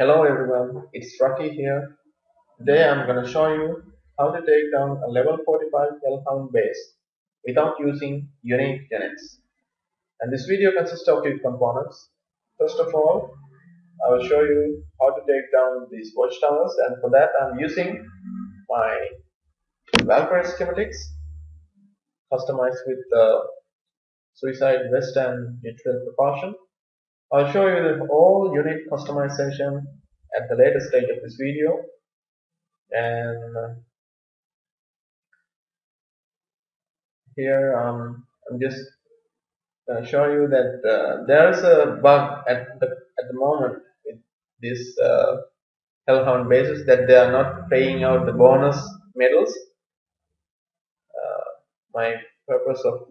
Hello everyone, it's Rocky here. Today I'm going to show you how to take down a level 45 hellhound base without using unique units. And this video consists of two components. First of all, I will show you how to take down these watchtowers, and for that I'm using my Valkyrie schematics customized with the suicide vest and neutral propulsion. I'll show you the whole unit customization at the later stage of this video, and here I'm just show you that there's a bug at the moment with this hellhound bases, that they are not paying out the bonus medals. My purpose of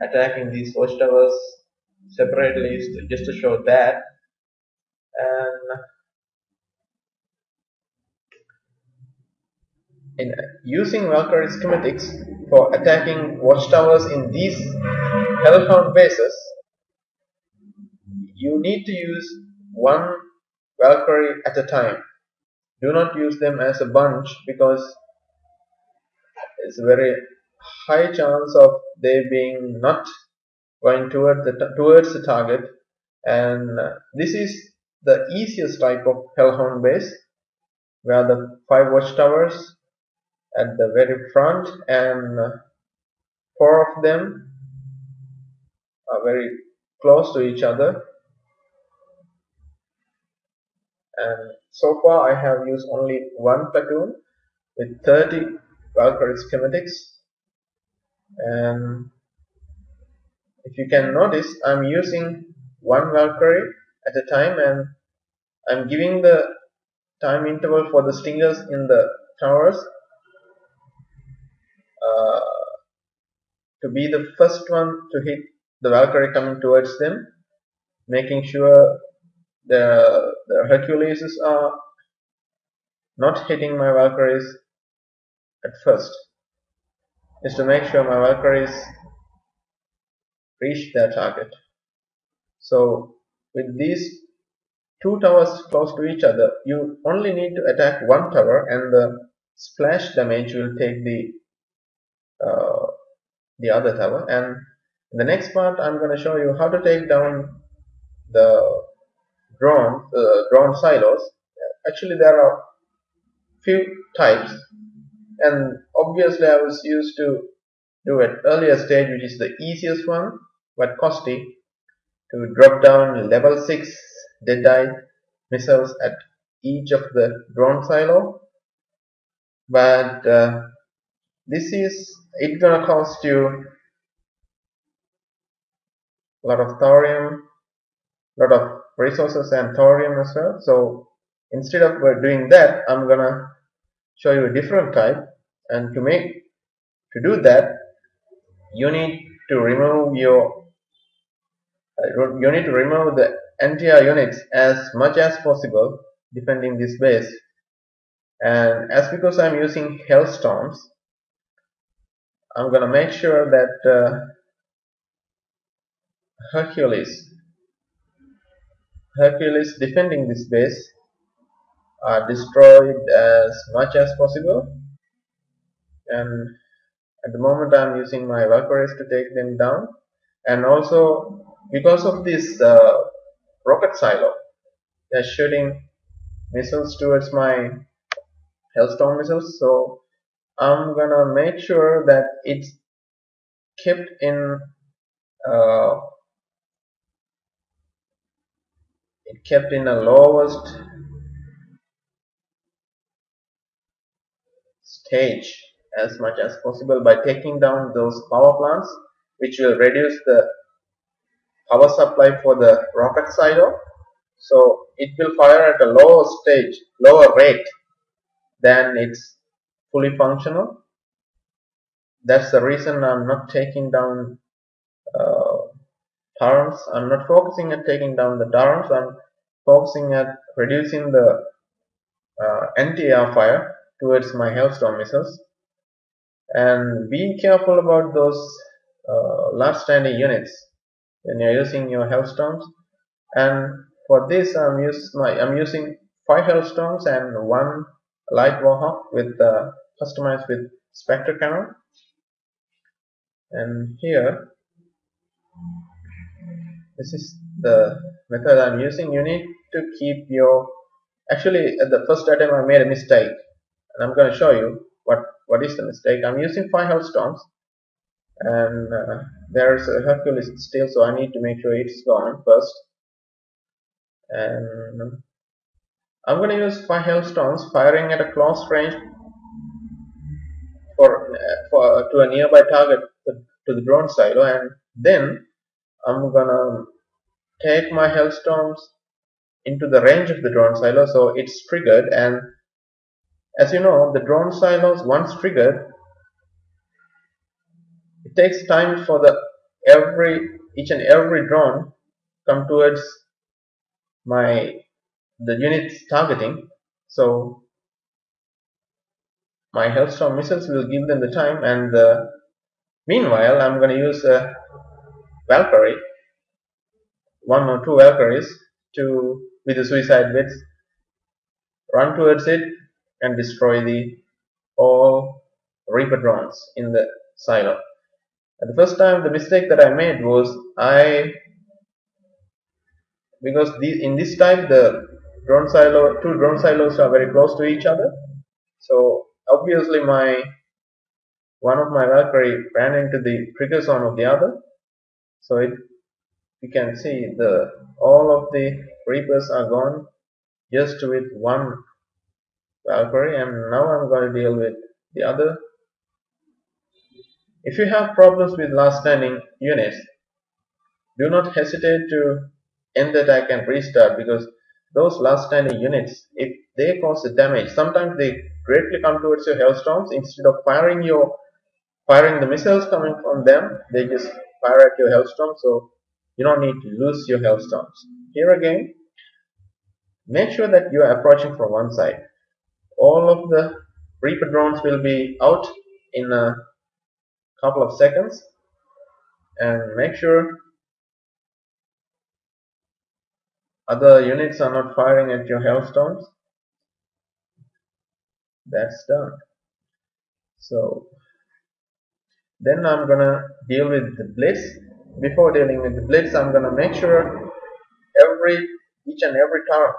attacking these watchtowers separately is just to show that. And in using Valkyrie schematics for attacking watchtowers in these hellhound bases, you need to use one Valkyrie at a time. Do not use them as a bunch, because it's a very high chance of they being not going towards the target. And this is the easiest type of hellhound base, where the 5 watchtowers at the very front and 4 of them are very close to each other. And so far I have used only one platoon with 30 Valkyrie schematics. And if you can notice, I'm using one Valkyrie at a time, and I'm giving the time interval for the stingers in the towers to be the first one to hit the Valkyrie coming towards them, making sure the Herculeses are not hitting my Valkyries at first, is to make sure my Valkyries reach their target. So with these 2 towers close to each other, you only need to attack one tower, and the splash damage will take the other tower. And in the next part, I'm going to show you how to take down the drone silos. Actually, there are few types, and obviously I was used to do at earlier stage, which is the easiest one but costly, to drop down level 6 dead-eye missiles at each of the drone silo. But it's gonna cost you a lot of thorium, lot of resources and thorium as well. So instead of doing that, I'm gonna show you a different type. And to do that, you need to remove the anti-air units as much as possible defending this base. And because I'm using Hellstorms, I'm gonna make sure that Hercules defending this base are destroyed as much as possible. And at the moment I'm using my Valkyries to take them down. And also, because of this rocket silo, they're shooting missiles towards my Hellstorm missiles, so I'm gonna make sure that it's kept in a lowest stage as much as possible by taking down those power plants, which will reduce the power supply for the rocket silo. So it will fire at a lower rate than it's fully functional. That's the reason I'm not taking down turrets. I'm not focusing at taking down the turrets. I'm focusing at reducing the anti-air fire towards my Hellstorm missiles. And be careful about those last standing units when you're using your Hellstorms. And for this, I'm using 5 hailstones and 1 light warhawk with customized with spectre cannon. And here, this is the method I'm using. You need to keep your, actually at the first attempt I made a mistake, and I'm going to show you what is the mistake. I'm using 5 hailstones, and there's a Hercules still, so I need to make sure it's gone first. And I'm going to use 5 hailstones firing at a close range to a nearby target, to the drone silo, and then I'm gonna take my hailstones into the range of the drone silo, so it's triggered. And as you know, the drone silos, once triggered, it takes time for each and every drone come towards the unit's targeting. So my hailstorm missiles will give them the time, and meanwhile I'm going to use a Valkyrie, 1 or 2 Valkyries, with the suicide bits, run towards it and destroy all Reaper drones in the silo. At the first time, the mistake that I made was because in this type the two drone silos are very close to each other, so obviously one of my Valkyrie ran into the trigger zone of the other, so you can see all of the Reapers are gone just with one Valkyrie, and now I'm going to deal with the other. If you have problems with last standing units, do not hesitate to end the attack and restart, because those last standing units, if they cause the damage, sometimes they directly come towards your hailstones. Instead of firing the missiles coming from them, they just fire at your hailstones, so you don't need to lose your hailstones. Here again, make sure that you are approaching from one side. All of the Reaper drones will be out in a couple of seconds, and make sure other units are not firing at your hailstones. That's done. So then I'm gonna deal with the blitz. Before dealing with the blitz, I'm gonna make sure each and every turret,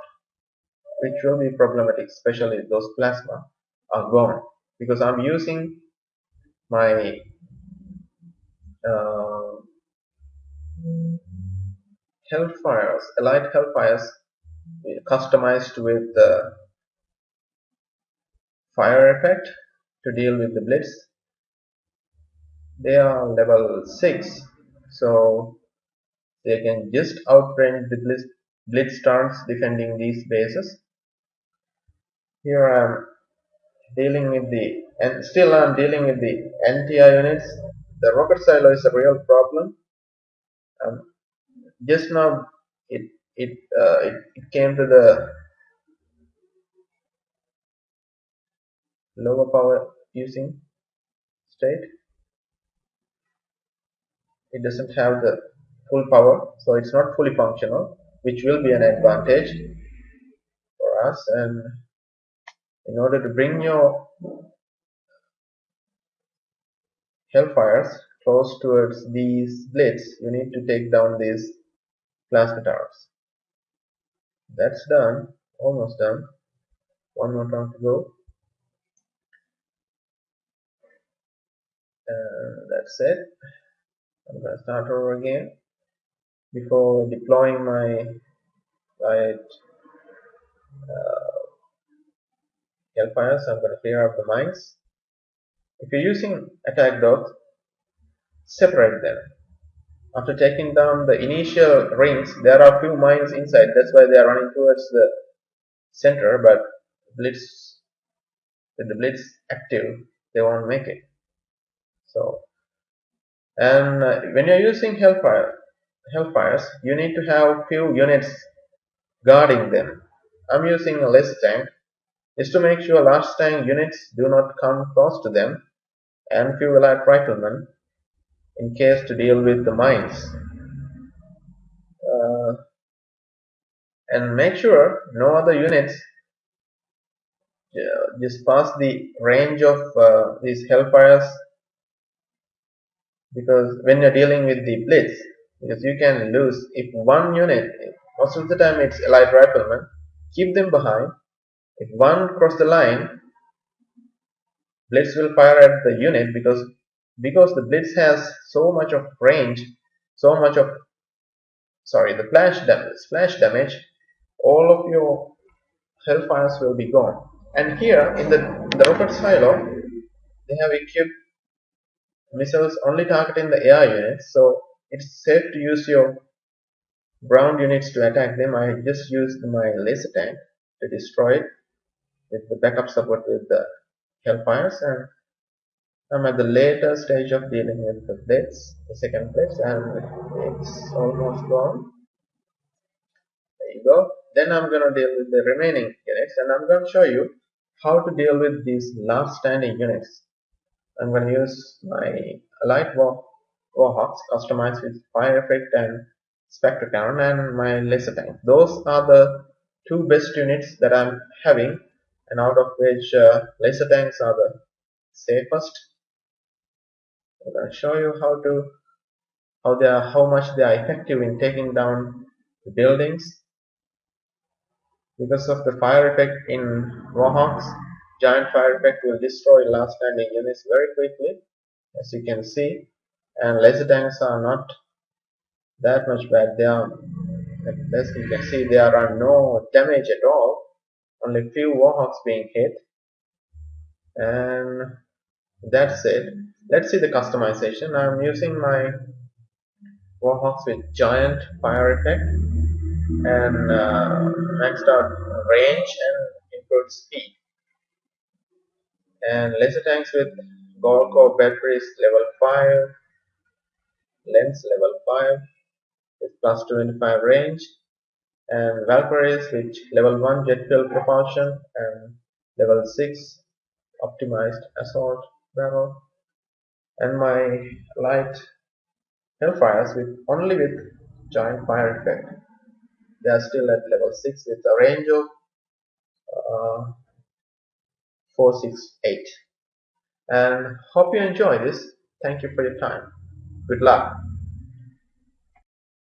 which will be problematic, especially those plasma, are gone, because I'm using my Hellfires, Elite Hellfires, customized with the fire effect to deal with the blitz. They are level 6, so they can just outrange the blitz turrets defending these bases. Here I'm dealing with I'm dealing with the anti-air units. The rocket silo is a real problem. Just now it came to the lower power using state. It doesn't have the full power, so it's not fully functional, which will be an advantage for us. And in order to bring your Hellfires close towards these blitz, you need to take down these plasma towers. That's done, almost done. One more round to go. That's it. I'm going to start over again. Before deploying my light Hellfires, I'm going to clear out the mines. If you're using attack dogs, separate them. After taking down the initial rings, there are few mines inside. That's why they are running towards the center. But with the blitz active, they won't make it. So, and when you're using Hellfires, you need to have few units guarding them. I'm using a less tank, just to make sure large tank units do not come close to them, and few allied riflemen in case to deal with the mines. And make sure no other units just pass the range of these hellfires, because when you're dealing with the blitz, because you can lose if one unit, most of the time it's allied riflemen, keep them behind. If one cross the line, blitz will fire at the unit, because the blitz has so much of range, so much of the splash damage, all of your hellfires will be gone. And here in the rocket silo, they have equipped missiles only targeting the air units, so it's safe to use your ground units to attack them. I just used my laser tank to destroy it with the backup support with the hellfires, and I'm at the later stage of dealing with the blitz, the second blitz, and it's almost gone. There you go. Then I'm going to deal with the remaining units, and I'm going to show you how to deal with these last standing units. I'm going to use my light warhawks customized with fire effect and spectre cannon, and my laser tank. Those are the two best units that I'm having, and out of which laser tanks are the safest. I'm going to show you how much they are effective in taking down the buildings. Because of the fire effect in warhawks, giant fire effect will destroy last standing units very quickly, as you can see. And laser tanks are not that much bad. They are, at best you can see, there are no damage at all, only few warhawks being hit. And that's it. Let's see the customization. I'm using my warhawks with giant fire effect and maxed out range and improved speed, and laser tanks with gold core batteries level 5, lens level 5 with plus 25 range, and Valkyries with level 1 jet fuel propulsion and level 6 optimized assault barrel, and my light hellfires with giant fire effect. They are still at level 6 with a range of 468. And hope you enjoy this. Thank you for your time. Good luck.